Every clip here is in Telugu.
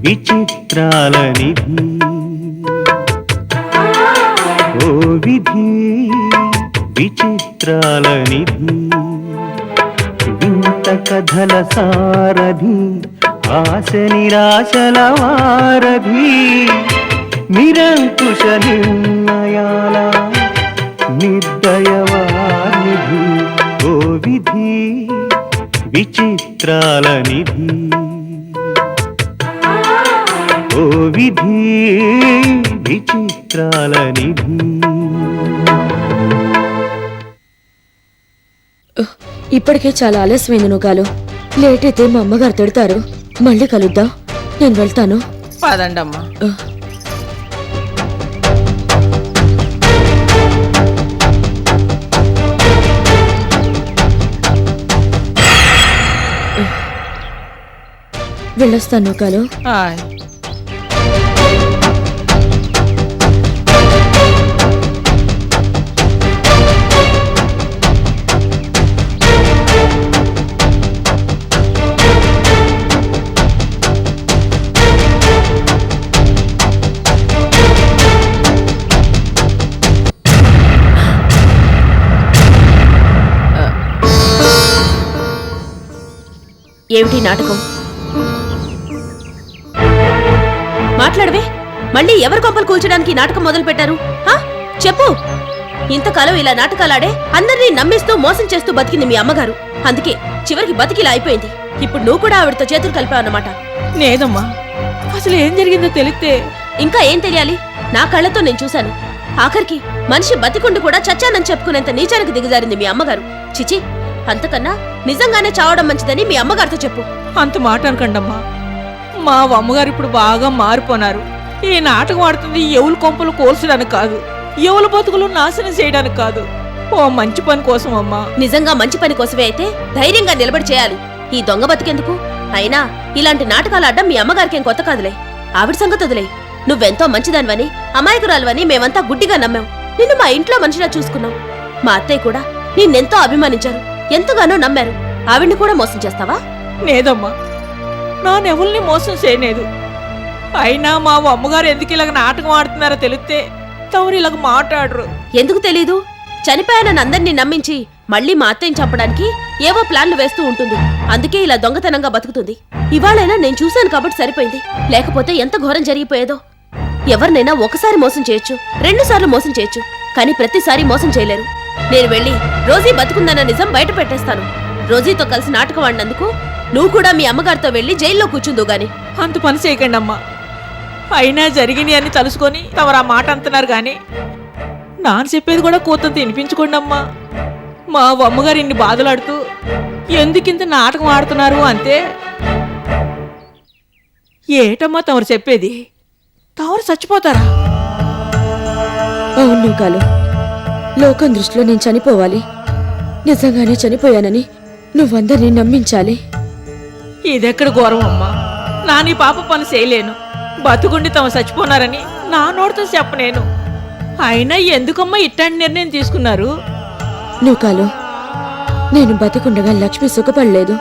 విచిత్రాల నిధి ఓ విధి విచిత్రాల నిధి వింత కథల సారథి ఆశ నిరాశల వారధి నిరంకుశ నిర్ణయాల నిర్దయవానిధి ఓ విధి విచిత్రాల నిధి ఓ విధి విచిత్రాల నిధి. ఇప్పటికే చాలా ఆలస్యమైంది నూకాలు. లేట్ అయితే మా అమ్మగారు తిడతారు. మళ్ళీ కలుద్దాం. నేను వెళ్తాను. పదండమ్మా. వెళ్ళొస్తాను నూకాలు. ఏమిటి నాటకం? మాట్లాడవే. మళ్ళీ ఎవరి కొంపలు కూల్చడానికి నాటకం మొదలు పెట్టారు? చెప్పు. ఇంతకాలం ఇలా నాటకాలాడే అందరినీ నమ్మిస్తూ మోసం చేస్తూ బతికింది మీ అమ్మగారు. అందుకే చివరికి బతికిలా అయిపోయింది. ఇప్పుడు నువ్వు కూడా ఆవిడతో చేతులు కలిపావన్నమాట. లేదమ్మా, అసలు ఏం జరిగిందో తెలిస్తే. ఇంకా ఏం తెలియాలి? నా కళ్ళతో నేను చూశాను. ఆఖరికి మనిషి బతికుండి కూడా చచ్చానని చెప్పుకునేంత నీచానికి దిగజారింది మీ అమ్మగారు. చిచి, అంతకన్నా నిజంగానే చావడం మంచిదని మీ అమ్మగారితో చెప్పు. అంత మాట అనకండమ్మా. మా అమ్మగారు ఇప్పుడు బాగా మారిపోనారు. ఈ నాటకం ఆడుతుంది ఎవరు కొంపలు కోల్చడానికి కాదు, ఎవరు బతుకులు నాశనం చేయడానికి కాదు. ఓ మంచి పని కోసం అమ్మా. నిజంగా మంచి పని కోసమే అయితే ధైర్యంగా నిలబడి చేయాలి. ఈ దొంగ బతికెందుకు? అయినా ఇలాంటి నాటకాలు ఆడడం మీ అమ్మగారికేం కొత్త కాదులే. ఆవిడ సంగతి వదిలే. నువ్వెంతో మంచిదానివని, అమాయకురాలువని మేమంతా గుడ్డిగా నమ్మాం. నిన్ను మా ఇంట్లో మనిషిలా చూసుకున్నాం. మా అత్తయ్య కూడా నిన్నెంతో అభిమానించారు, ఎంతగానో నమ్మారు. ఆవిడ్ని కూడా మోసం చేస్తావా? లేదమ్మా, నానెవరిని మోసం చేయలేదు. అయినా మా అమ్మగారు ఎందుకు ఇలాగ నాటకం ఆడుతున్నారో తెలిస్తే తమరు ఇలాగ మాట్లాడరు. ఎందుకు తెలీదు? చనిపోయానని అందరినీ నమ్మించి మళ్ళీ మా అత్తయ్యని చంపడానికి ఏవో ప్లాన్లు వేస్తూ ఉంటుంది. అందుకే ఇలా దొంగతనంగా బతుకుతుంది. ఇవాళైనా నేను చూశాను కాబట్టి సరిపోయింది. లేకపోతే ఎంత ఘోరం జరిగిపోయేదో. ఎవరినైనా ఒకసారి మోసం చేయొచ్చు, 2 సార్లు మోసం చేయొచ్చు, కానీ ప్రతిసారి మోసం చేయలేరు. నేను వెళ్ళి రోజీ బతుకుందన్న నిజం బయట పెట్టేస్తాను. రోజీతో కలిసి నాటకం ఆడినందుకు నువ్వు కూడా మీ అమ్మగారితో వెళ్లి జైల్లో కూర్చుందు గాని. అంత పని చేయకండి అమ్మా. అయినా జరిగిని అని తలుసుకొని తమరు ఆ మాట అంటున్నారు గాని నాన్న చెప్పేది కూడా కూతంత వినిపించుకోండి అమ్మా. మా అమ్మగారు ఇన్ని బాధలాడుతూ ఎందుకింత నాటకం ఆడుతున్నారు అంతే. ఏటమ్మా తమరు చెప్పేది? తమరు చచ్చిపోతారా? అవును కాలు. లోకం దృష్టిలో నేను చనిపోవాలి. నిజంగానే చనిపోయానని నువ్వందరినీ నమ్మించాలి. ఇదెక్కడ ఘోరం అమ్మా. నా నీ పాప పని చేయలేను. బతుకుండి తమ చచ్చిపోనారని నా నోటితో చెప్పనేను. అయినా ఎందుకమ్మా ఇట్లాంటి నిర్ణయం తీసుకున్నారు? నూకాలు, నేను బతికుండగా లక్ష్మి సుఖపడలేదు.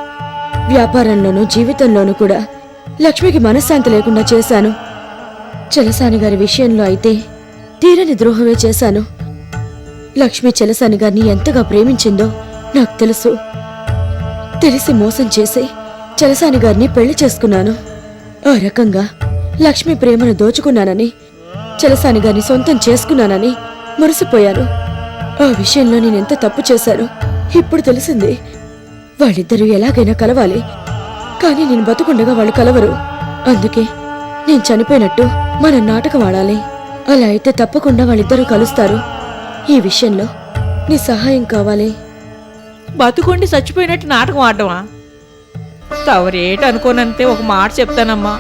వ్యాపారంలోనూ జీవితంలోనూ కూడా లక్ష్మికి మనశ్శాంతి లేకుండా చేశాను. చలసాని గారి విషయంలో అయితే తీరని ద్రోహమే చేశాను. లక్ష్మి చలసాని గారిని ఎంతగా ప్రేమించిందో నాకు తెలుసు. తెలిసి మోసం చేసి చలసాని గారిని పెళ్లి చేసుకున్నాను. ఆ రకంగా లక్ష్మి ప్రేమను దోచుకున్నానని, చలసాని గారిని సొంతం చేసుకున్నానని మురిసిపోయాను. ఆ విషయంలో నేనెంత తప్పు చేశాను ఇప్పుడు తెలిసింది. వాళ్ళిద్దరూ ఎలాగైనా కలవాలి, కానీ నేను బతుకుండగా వాళ్ళు కలవరు. అందుకే నేను చనిపోయినట్టు మన నాటకం ఆడాలి. అలా అయితే తప్పకుండా వాళ్ళిద్దరూ కలుస్తారు. ఈ విషయంలో నీ సహాయం కావాలి. బతుకుండి చచ్చిపోయినట్టు నాటకం ఆడటమా? తవరేట అనుకోనంతే ఒక మాట చెప్తానమ్మా.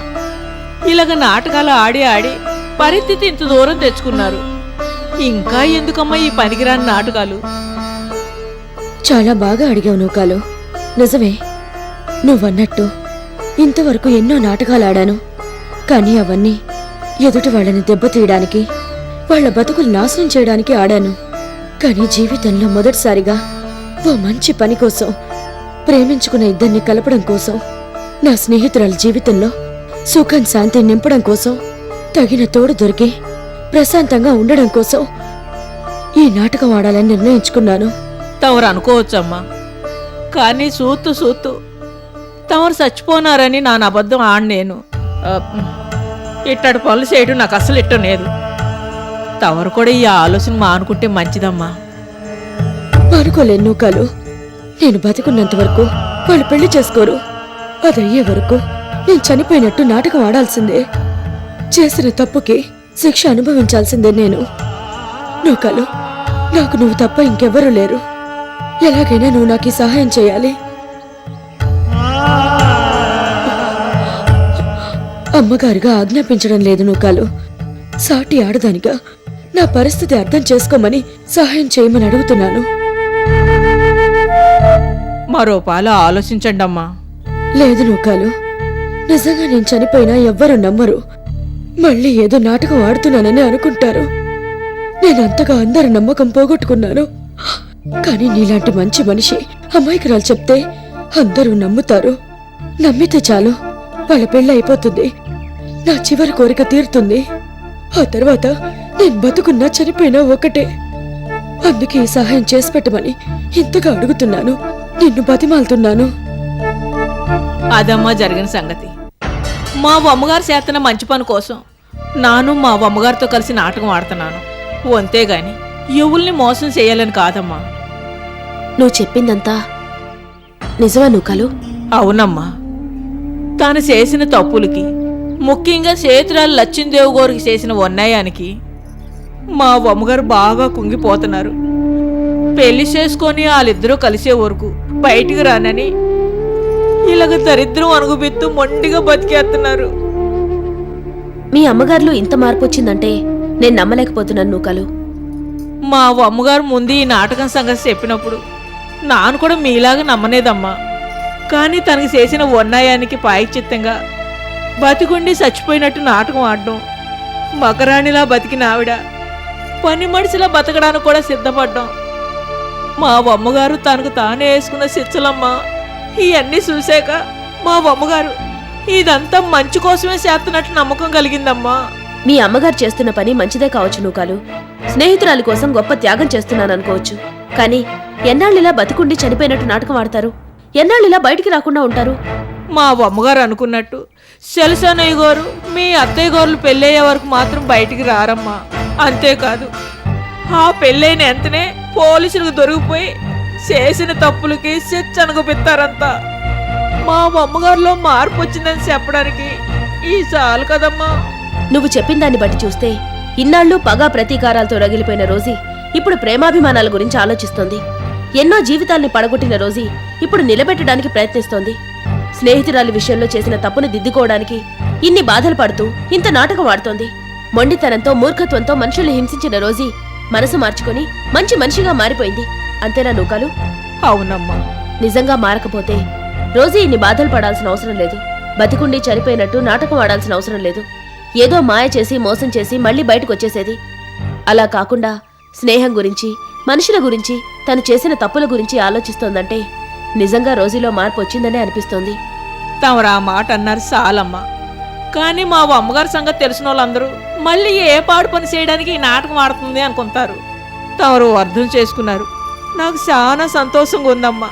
ఇలాగ నాటకాలు ఆడి ఆడి పరిస్థితి ఇంత దూరం తెచ్చుకున్నారు. ఇంకా ఎందుకమ్మా ఈ పనికిరాని నాటకాలు? చాలా బాగా అడిగావు నూకాలు. నిజమే, నువ్వన్నట్టు ఇంతవరకు ఎన్నో నాటకాలు ఆడాను. కానీ అవన్నీ ఎదుటి వాళ్ళని దెబ్బతీయడానికి, వాళ్ల బతుకులు నాశనం చేయడానికి ఆడాను. కానీ జీవితంలో మొదటిసారిగా ఓ మంచి పని కోసం, ప్రేమించుకున్న ఇద్దరిని కలపడం కోసం నా స్నేహితురాలి జీవితంలో సుఖం శాంతి నింపడం కోసం, తగిన తోడు దొరికి ప్రశాంతంగా ఉండడం కోసం ఈ నాటకం ఆడాలని నిర్ణయించుకున్నాను. తమరు అనుకోవచ్చమ్మా, కానీ సూత్తు సూత్తు తమరు చచ్చిపోనారని నా అబద్ధం ఆడనేను. ఇట్టడి పనులు చేయడం నాకు అసలు ఇట్టం లేదు. తమరు కూడా ఈ ఆలోచన మానుకుంటే మంచిదమ్మా. అనుకోలేను నూకాలు. నేను బతికున్నంత వరకు వాళ్ళు పెళ్లి చేసుకోరు. అదయ్యే వరకు నేను చనిపోయినట్టు నాటకం ఆడాల్సిందే. చేసిన తప్పుకి శిక్ష అనుభవించాల్సిందే నేను. నూకాలు, నాకు నువ్వు తప్ప ఇంకెవ్వరూ లేరు. ఎలాగైనా నువ్వు నాకు ఈ సహాయం చేయాలి. అమ్మగారుగా ఆజ్ఞాపించడం లేదు నూకాలు. సాటి ఆడదానిగా నా పరిస్థితి అర్థం చేసుకోమని సహాయం చేయమని అడుగుతున్నాను. మరో పాలు ఆలోచించండి అమ్మా. లేదు నూకాలు, నిజంగా నేను చనిపోయినా ఎవ్వరూ నమ్మరు. మళ్ళీ ఏదో నాటకం ఆడుతున్నానని అనుకుంటారు. నేనంతగా అందరి నమ్మకం పోగొట్టుకున్నాను. కానీ నీలాంటి మంచి మనిషి అమాయకురాలు చెప్తే అందరూ నమ్ముతారు. నమ్మితే చాలు, వాళ్ళ పెళ్ళి అయిపోతుంది. నా చివరి కోరిక తీరుతుంది. ఆ తర్వాత నేను బతుకున్నా చనిపోయినా ఒకటే. అందుకే ఈ సహాయం చేసి పెట్టమని ఇంతగా అడుగుతున్నాను. నిన్ను బతిమాలుతున్నాను. అదమ్మా జరిగిన సంగతి. మా అమ్మగారు చేస్తున్న మంచి పని కోసం నాను మా అమ్మగారితో కలిసి నాటకం ఆడుతున్నాను. అంతేగాని యువుల్ని మోసం చేయాలని కాదమ్మా. నువ్వు చెప్పిందంతా నిజమా నూకాలు? అవునమ్మా. తాను చేసిన తప్పులకి, ముఖ్యంగా చేతురాలు లచ్చిందేవి గారికి చేసిన అన్యాయానికి మా అమ్మగారు బాగా కుంగిపోతున్నారు. పెళ్లి చేసుకొని వాళ్ళిద్దరూ కలిసే వరకు బయటికి రానని ఇలాగ దరిద్రం అనుగుబెత్తు మొండిగా బతికేస్తున్నారు. మీ అమ్మగారిలో ఇంత మార్పు వచ్చిందంటే నేను నమ్మలేకపోతున్నాను నూకాలు. మా అమ్మగారు ముందు ఈ నాటకం సంగతి చెప్పినప్పుడు నాను కూడా మీలాగా నమ్మనేదమ్మా. కానీ తనకి చేసిన అన్యాయానికి పాయచిత్తంగా బతికుండి చచ్చిపోయినట్టు నాటకం ఆడడం, మకరాణిలా బతికిన ఆవిడ పని మనిషిలా బతకడానికి కూడా సిద్ధపడ్డాం. మా అమ్మగారు తనకు తానే వేసుకున్న శిక్షలమ్మా. ఇవన్నీ చూశాక మా అమ్మగారు ఇదంతా మంచి కోసమే చేస్తున్నట్టు నమ్మకం కలిగిందమ్మా. మీ అమ్మగారు చేస్తున్న పని మంచిదే కావచ్చు నూకాలు. స్నేహితురాలి కోసం గొప్ప త్యాగం చేస్తున్నాననుకోవచ్చు. కానీ ఎన్నాళ్ళిలా బతికుండి చనిపోయినట్టు నాటకం ఆడతారు? ఎన్నాళ్ళిలా బయటికి రాకుండా ఉంటారు? మా అమ్మగారు అనుకున్నట్టు శలసానయ్య గారు మీ అత్తయ్య గారులు పెళ్ళయ్యే వరకు మాత్రం బయటికి రారమ్మా. అంతేకాదు, ఆ పెళ్ళైన వెంటనే పోలీసులకు దొరికిపోయి చేసిన తప్పులకి శిక్ష అనుగుపిస్తారంతా. మా అమ్మగారిలో మార్పు వచ్చిందని చెప్పడానికి ఈ చాలు కదమ్మా. నువ్వు చెప్పిన దాన్ని బట్టి చూస్తే ఇన్నాళ్ళు పగా ప్రతీకారాలతో రగిలిపోయిన రోజీ ఇప్పుడు ప్రేమాభిమానాల గురించి ఆలోచిస్తోంది. ఎన్నో జీవితాల్ని పడగొట్టిన రోజీ ఇప్పుడు నిలబెట్టడానికి ప్రయత్నిస్తోంది. స్నేహితురాలి విషయంలో చేసిన తప్పును దిద్దుకోవడానికి ఇన్ని బాధలు పడుతూ ఇంత నాటకం ఆడుతోంది. మొండితనంతో మూర్ఖత్వంతో మనుషుల్ని హింసించిన రోజీ మనసు మార్చుకుని మంచి మనిషిగా మారిపోయింది. అంతేనా నూకాలు? అవునమ్మా. నిజంగా మారకపోతే రోజీ ఇన్ని బాధలు పడాల్సిన అవసరం లేదు. బతికుండి చనిపోయినట్టు నాటకం ఆడాల్సిన అవసరం లేదు. ఏదో మాయ చేసి మోసం చేసి మళ్ళీ బయటకు వచ్చేసేది. అలా కాకుండా స్నేహం గురించి, మనుషుల గురించి, తను చేసిన తప్పుల గురించి ఆలోచిస్తోందంటే నిజంగా రోజీలో మార్పు వచ్చిందనే అనిపిస్తోంది. తమరు ఆ మాట అన్నారు చాలమ్మా. కానీ మా అమ్మగారి సంగతి తెలిసిన వాళ్ళందరూ మళ్ళీ ఏ పాడు పని చేయడానికి ఈ నాటకం ఆడుతుంది అనుకుంటారు. తమరు అర్థం చేసుకున్నారు. నాకు చాలా సంతోషంగా ఉందమ్మా.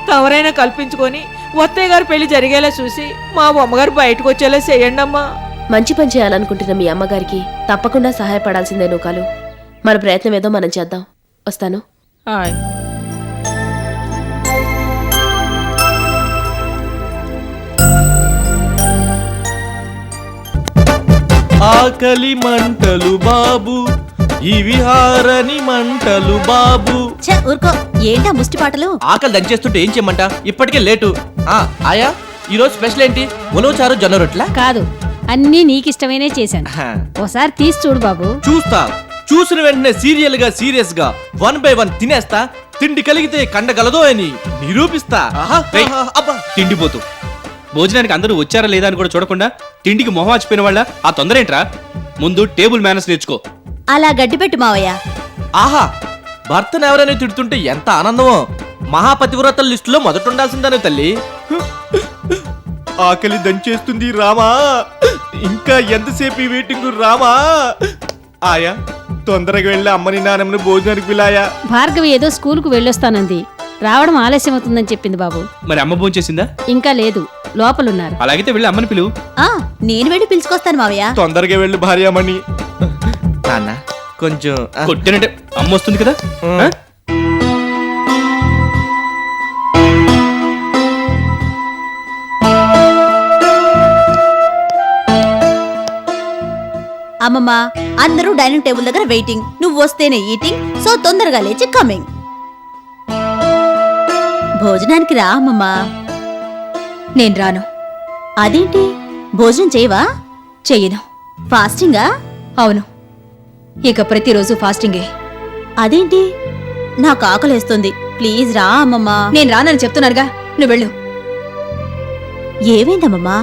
తమరైనా కల్పించుకొని వత్తయ్య గారు పెళ్లి జరిగేలా చూసి మా అమ్మగారు బయటకు వచ్చేలా చేయండి అమ్మా. మంచి పని చేయాలనుకుంటున్న మీ అమ్మగారికి తప్పకుండా సహాయపడాల్సిందే నూకాలు. మన ప్రయత్నం ఏదో మనం చేద్దాం. వస్తాను. ఆయ్. ఆకలి మంటలు బాబు, ఈ విహారని మంటలు బాబు. ఊరుకో, ఏంటా ముష్టి పాటలు? ఆకలి దంచేస్తుంటే ఏం చేయమంట? ఇప్పటికే లేటు. ఆయా, ఈరోజు స్పెషల్ ఏంటి? ఉలవచారు జొన్న రొట్టెలా? కాదు, అన్నీ నీకిష్టమైనే చేశాను. ఓసారి తీసి చూడు బాబు. చూస్తా. చూసిన వెంటనే సీరియల్ గా సీరియస్ గా 1 by 1 తినేస్తా. తిండి కలిగితే కండగలదో అని నిరూపిస్తా. తిండిపోతూ భోజనానికి అందరూ వచ్చారా లేదా అని కూడా చూడకుండా తిండికి మొహం వచ్చిపోయిన వాళ్ళ ఆ తొందర ఏంట్రా? ముందు టేబుల్ మేనర్స్ నేర్చుకో. అలా గడ్డిపెట్టు మావయ్య. ఆహా, భర్తను ఎవరైనా తిడుతుంటే ఎంత ఆనందమో. మహాపతివ్రతల లిస్టులో మొదట ఉండాల్సిందానే తల్లి. ఆకలి దంచేస్తుంది రామా. ఇంకా ఎంతసేపు ఈ వెయిటింగ్ రామా? ఆయా తొందరగా వెళ్ళి అమ్మని నాన్నమ్మని భోజనానికి పిలాయా. భార్గవి ఏదో స్కూల్కు వెళ్ళొస్తానంది, రావడం ఆలస్యం అవుతుందని చెప్పింది బాబు. మరి అమ్మ భోంచేసిందా? ఇంకా లేదు, లోపలున్నారు. అలాగైతే వెళ్ళి అమ్మని పిలువు. నేను వెళ్ళి పిలుచుకొస్తాను మావయ్య. తొందరగా వెళ్ళి భార్యమణి. నాన్న కొంచెం కొట్టినంటే అమ్మ వస్తుంది కదా. ఆ? అమ్మమ్మ, అందరూ డైనింగ్ టేబుల్ దగ్గర వెయిటింగ్. నువ్వు వస్తేనే ఈటింగ్, సో తొందరగా లేచి కమింగ్. భోజనానికి రా అమ్మమ్మ. నేను రాను. అదేంటి, భోజనం చేయవా? చెయ్యను. ఫాస్టింగా? అవును, ఇక ప్రతిరోజు ఫాస్టింగే. అదేంటి, నాకు ఆకలేస్తుంది. ప్లీజ్ రా అమ్మమ్మ. నేను రానని చెప్తున్నానుగా, నువ్వు వెళ్ళు. ఏమైందమ్మమ్మా,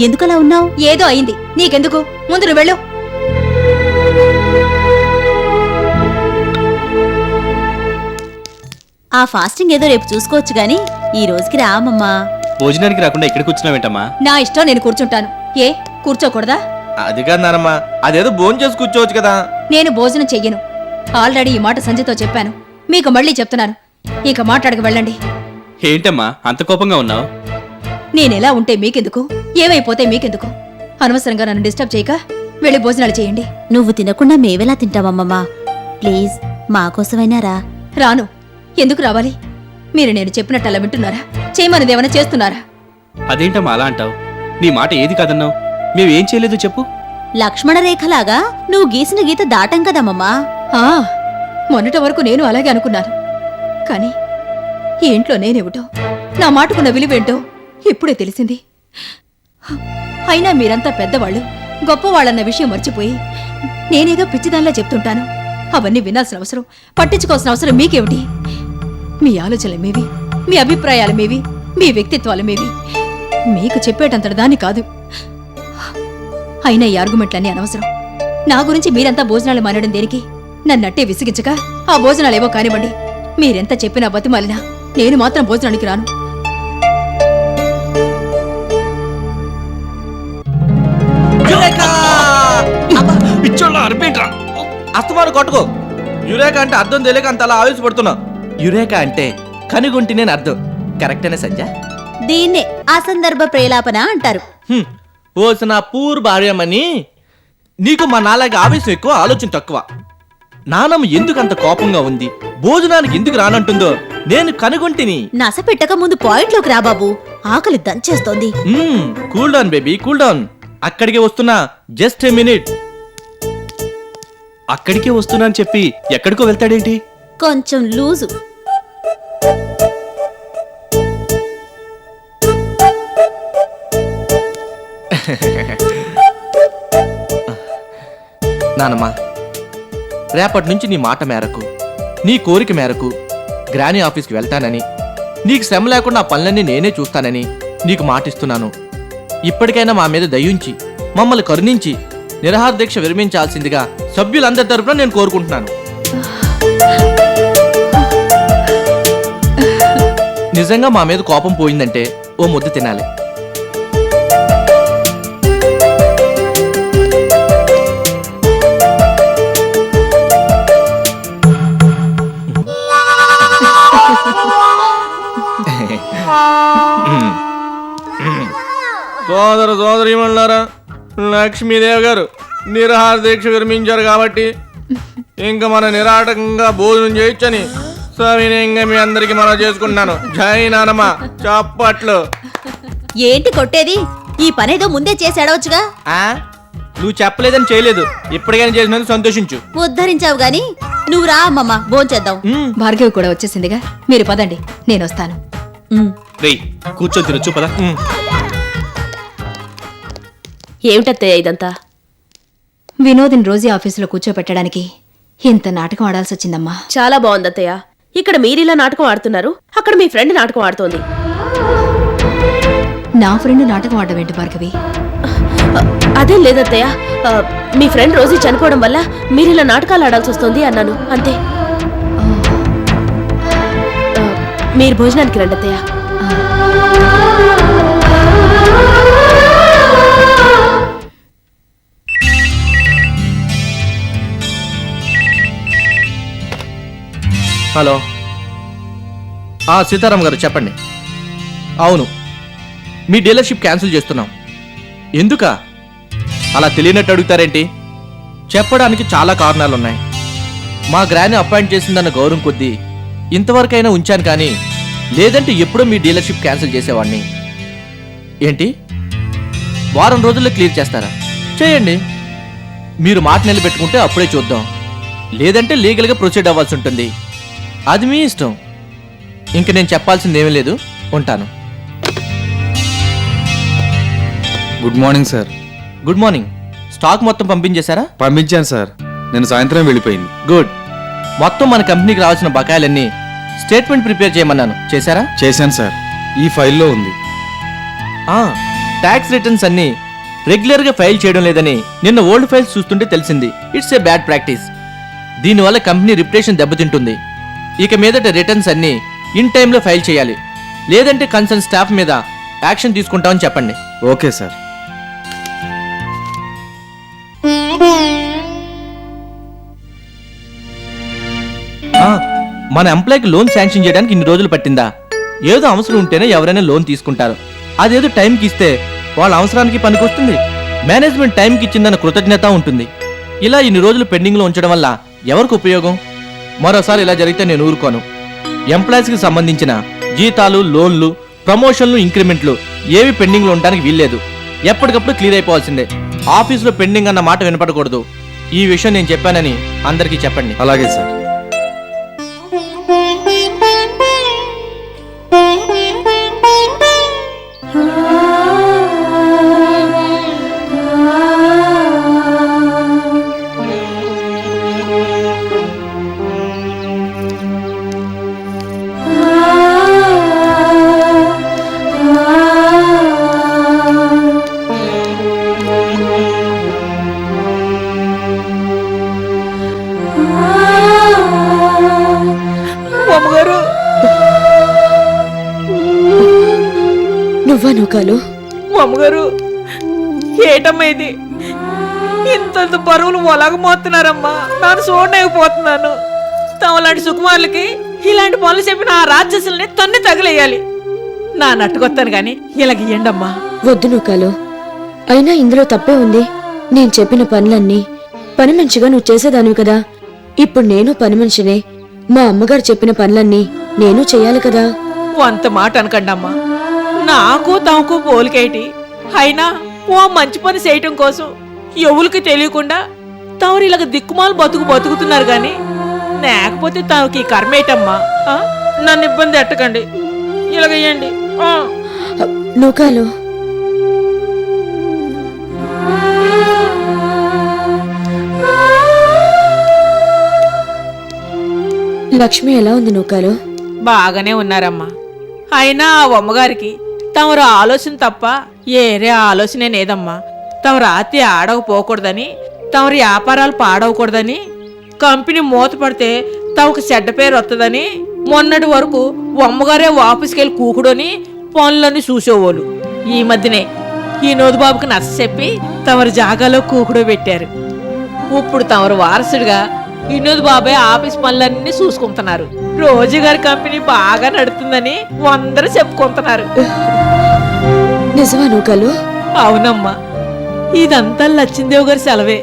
ఎందుకలా ఉన్నావు? ఏదో అయింది, నీకెందుకు? ముందు నువ్వు వెళ్ళు. ఆ ఫాస్టింగ్ ఏదో రేపు చూసుకోవచ్చు గాని ఈ రోజుకి రా అమ్మమ్మ. భోజనానికి రాకుండా ఇక్కడ కూర్చున్నావేంటమ్మా? నా ఇష్టం, నేను కూర్చుంటాను. ఏ కూర్చోకూడదా? అది కాదు నానమ్మా, అదేదో భోజనం చేసి కూర్చోవచ్చు కదా. నేను భోజనం చెయ్యను. ఆల్రెడీ ఈ మాట సంజయ్తో చెప్పాను, మీకు మళ్ళీ చెప్తున్నాను. ఇక మాట్లాడక వెళ్ళండి. ఏంటమ్మా అంత కోపంగా ఉన్నావు? నేనెలా ఉంటే మీకెందుకు, ఏమైపోతే మీకెందుకు? అనవసరంగా నన్ను డిస్టర్బ్ చేయక వెళ్ళి భోజనాలు చేయండి. నువ్వు తినకుండా మేవెలా తింటావమ్మమ్మా? ప్లీజ్ మా కోసమైనా రా. రాను. ఎందుకు రావాలి? మీరు నేను చెప్పినట్టు అలా వింటున్నారా? చేయమన్నదేమైనా చేస్తున్నారా? అదేంటమ్మా అలా అంటావు? నీ మాట ఏది కాదన్నావు? మేమేం చేయలేదు చెప్పు. లక్ష్మణ రేఖలాగా నువ్వు గీసిన గీత దాటం కదమ్మమ్మా. ఆ, మొన్నటి వరకు నేను అలాగే అనుకున్నాను. కానీ ఈ ఇంట్లో నేనేమిటో, నా మాటకున్న విలువేంటో ఇప్పుడే తెలిసింది. అయినా మీరంతా పెద్దవాళ్ళు, గొప్పవాళ్ళన్న విషయం మర్చిపోయి నేనేదో పిచ్చిదానిలా చెప్తుంటాను. అవన్నీ వినాల్సిన అవసరం, పట్టించుకోవాల్సిన అవసరం మీకేమిటి? మీ ఆలోచనలు మీవి, మీ అభిప్రాయాలు మీవి, మీ వ్యక్తిత్వాలు మీవి. మీకు చెప్పేటంతటి దాన్ని కాదు. అయినా ఈ ఆర్గ్యుమెంట్లన్నీ అనవసరం. నా గురించి మీరంతా భోజనాలు మానడం దేనికి? నన్నట్టే విసిగించక ఆ భోజనాలేవో కానివ్వండి. మీరెంత చెప్పినా బతిమాలినా నేను మాత్రం భోజనానికి రాను. పిచ్చోళ్ళ అరిపేంట్రా. అస్తమాను కొట్టుకో. యురేకా అంటే అర్థం తెలియక అంత అలా ఆవేశపడుతున్నా. యురేకా అంటే కనుగొంటి నేను అర్థం. కరెక్టేనే సంజయ్? దీన్నే అసందర్భ ప్రేలాపన అంటారు. ఓసిన పూర్ భార్యమని. నీకు మా నాలాగే ఆవేశం ఎక్కువ, ఆలోచన తక్కువ. నానమ్మ ఎందుకు అంత కోపంగా ఉంది, భోజనానికి ఎందుకు రానంటుందో నేను కనుగొంటిని. నస పెట్టక ముందు పాయింట్లోకి రా బాబు, ఆకలి దంచేస్తోంది. Cool down baby, cool down. అక్కడికే వస్తున్నా, జస్ట్ ఏ మినిట్. అక్కడికే వస్తున్నా అని చెప్పి ఎక్కడికో వెళ్తాడేంటి? కొంచెం లూజు. నానమ్మా, రేపటి నుంచి నీ మాట మేరకు, నీ కోరిక మేరకు గ్రానీ ఆఫీస్కి వెళ్తానని, నీకు శ్రమ లేకుండా ఆ పనులన్నీ నేనే చూస్తానని నీకు మాటిస్తున్నాను. ఇప్పటికైనా మా మీద దయించి మమ్మల్ని కరుణించి నిరాహార దీక్ష విరమించాల్సిందిగా సభ్యులందరి తరపున నేను కోరుకుంటున్నాను. నిజంగా మా మీద కోపం పోయిందంటే ఓ ముద్ద తినాలి. సోదర సోదరీమణులారా, లక్ష్మీదేవి గారు నిరాహార దీక్ష విరమించారు కాబట్టి ఇంకా మన నిరాటకంగా భోజనం చేయొచ్చని సవినయంగా మీ అందరికి మనం చేసుకుంటున్నాను. జై నానమ్మ. చప్పట్లు. ఏంటి కొట్టేది? ఈ పనేదో ముందే చేసి అడవచ్చుగా. నువ్వు చెప్పలేదని చేయలేదు, ఇప్పటికైనా చేసినందుకు సంతోషించు. ఉద్ధరించావు గాని నువ్వు రా అమ్మమ్మ, భోంచేద్దాం. భార్గవి కూడా వచ్చేసిందిగా, మీరు పదండి, నేను వస్తాను. రేయ్ కూర్చొని తినొచ్చు పద. ఏమిటత్తయ్య ఇదంతా? వినోద్ని రోజీ ఆఫీసులో కూర్చోపెట్టడానికి ఇంత నాటకం ఆడాల్సి వచ్చిందమ్మా. చాలా బాగుంది అత్తయ్య. ఇక్కడ మీరిలా నాటకం ఆడుతున్నారు, అక్కడ మీ ఫ్రెండ్ నాటకం ఆడుతోంది. నా ఫ్రెండ్ నాటకం ఆడడం ఏంటి భార్గవి? అదేం లేదత్తయ్య, మీ ఫ్రెండ్ రోజీ చనిపోవడం వల్ల మీరిలా నాటకాలు ఆడాల్సి వస్తుంది అన్నాను, అంతే. మీరు భోజనానికి రండి అత్తయ్య. హలో. సీతారాం గారు చెప్పండి. అవును, మీ డీలర్షిప్ క్యాన్సిల్ చేస్తున్నాం. ఎందుకా? అలా తెలియనట్టు అడుగుతారేంటి? చెప్పడానికి చాలా కారణాలున్నాయి. మా గ్రాని అపాయింట్ చేసిందన్న గౌరవం కొద్దీ ఇంతవరకైనా ఉంచాను, కానీ లేదంటే ఎప్పుడో మీ డీలర్షిప్ క్యాన్సిల్ చేసేవాడిని. ఏంటి, వారం రోజుల్లో క్లియర్ చేస్తారా? చేయండి. మీరు మాట నిలబెట్టుకుంటే అప్పుడే చూద్దాం, లేదంటే లీగల్గా ప్రొసీడ్ అవ్వాల్సి ఉంటుంది. అది మీ ఇష్టం. ఇంక నేను చెప్పాల్సింది ఏమీ లేదు. ఉంటాను. Good morning sir. Good morning. Stock మొత్తం పంపించేశారా? పంపించాను సార్, నేను సాయంత్రం వెళ్ళిపోయింది. గుడ్. మొత్తం మన కంపెనీకి రావాల్సిన బకాయిలన్నీ స్టేట్మెంట్ ప్రిపేర్ చేయమన్నాను, చేశారా? చేశాను సార్, ఈ ఫైల్లో ఉంది. ట్యాక్స్ రిటర్న్స్ అన్ని రెగ్యులర్గా ఫైల్ చేయడం లేదని నిన్న ఓల్డ్ ఫైల్స్ చూస్తుంటే తెలిసింది. It's a bad practice. దీనివల్ల కంపెనీ రిప్యుటేషన్ దెబ్బతింటుంది. ఇక మీదట రిటర్న్స్ అన్ని ఇన్ టైంలో ఫైల్ చేయాలి, లేదంటే కన్సర్న్ స్టాఫ్ మీద యాక్షన్ తీసుకుంటామని చెప్పండి. Okay sir. మన ఎంప్లాయ్కి లోన్ శాంక్షన్ చేయడానికి ఇన్ని రోజులు పట్టిందా? ఏదో అవసరం ఉంటేనే ఎవరైనా లోన్ తీసుకుంటారు. అదేదో టైంకి ఇస్తే వాళ్ళ అవసరానికి పనికొస్తుంది. మేనేజ్మెంట్ టైంకి ఇచ్చిందన్న కృతజ్ఞత ఉంటుంది. ఇలా ఇన్ని రోజులు పెండింగ్లో ఉంచడం వల్ల ఎవరికి ఉపయోగం? మరోసారి ఇలా జరిగితే నేను ఊరుకోను. ఎంప్లాయీస్కి సంబంధించిన జీతాలు, లోన్లు, ప్రమోషన్లు, ఇంక్రిమెంట్లు ఏవి పెండింగ్లో ఉండడానికి వీల్లేదు. ఎప్పటికప్పుడు క్లియర్ అయిపోవాల్సిందే. ఆఫీసులో పెండింగ్ అన్న మాట వినపడకూడదు. ఈ విషయం నేను చెప్పానని అందరికీ చెప్పండి. అలాగే సార్. అమ్మగారు, నువ్వా నూకాలు? అమ్మగారు, ఏటమ్మా ఇది? ఇంత బరువులు ఒలగమోతున్నారమ్మా. ನಾನು చూడలేకపోతున్నాను. తమలాంటి సుకుమారులకి ఇలాంటి పనులు చెప్పిన ఆ రాక్షసుల్ని తన్ని తగిలేయాలి. నా నట్టుకొత్తాను గాని ఇలాగియ్యండమ్మా. వద్దు నూకాలు, అయినా ఇందులో తప్పే ఉంది. నేను చెప్పిన పనులన్నీ పని మంచిగా నువ్వు చేసేదానివి కదా. ఇప్పుడు నేను పని మనిషినే. మా అమ్మగారు చెప్పిన పనులన్నీ నేను చెయ్యాలి కదా. అంత మాట అనకండమ్మా. నాకు తమకు పోలికేటి. అయినా ఓ మంచి పని చేయటం కోసం ఎవరికి తెలియకుండా తమరు ఇలాగ దిక్కుమాలు బతుకుతున్నారు గాని, లేకపోతే తమకి కర్మేటమ్మా. నన్ను ఇబ్బంది ఎట్టకండి, ఇలాగయ్యండి. నూకాలు, లక్ష్మి ఎలా ఉంది నూకాలు? బాగానే ఉన్నారమ్మా. అయినా ఆ అమ్మగారికి తమరు ఆలోచన తప్ప ఏరే ఆలోచనే లేదమ్మా. తమరు ఆతి ఆడకపోకూడదని, తమరు వ్యాపారాలు పాడవకూడదని, కంపెనీ మూతపడితే తమకు చెడ్డ పేరు వస్తుందని మొన్నటి వరకు అమ్మగారే ఆఫీస్కి వెళ్ళి కూకుడని పనులన్నీ చూసేవాళ్ళు. ఈ మధ్యనే ఈ నోదుబాబుకి నచ్చ చెప్పి తమరు జాగాలో కూకుడో పెట్టారు. ఇప్పుడు తమరు వారసుడిగా వినోద్ బాబాయ్ ఆఫీస్ పనులన్నీ చూసుకుంటున్నారు. రోజుగారి కంపెనీ బాగా నడుతుందని అందరూ చెప్పుకుంటున్నారు. నిజమా నూకాలు? అవునమ్మా, ఇదంతా లచ్చిందేవ్ గారి సెలవే.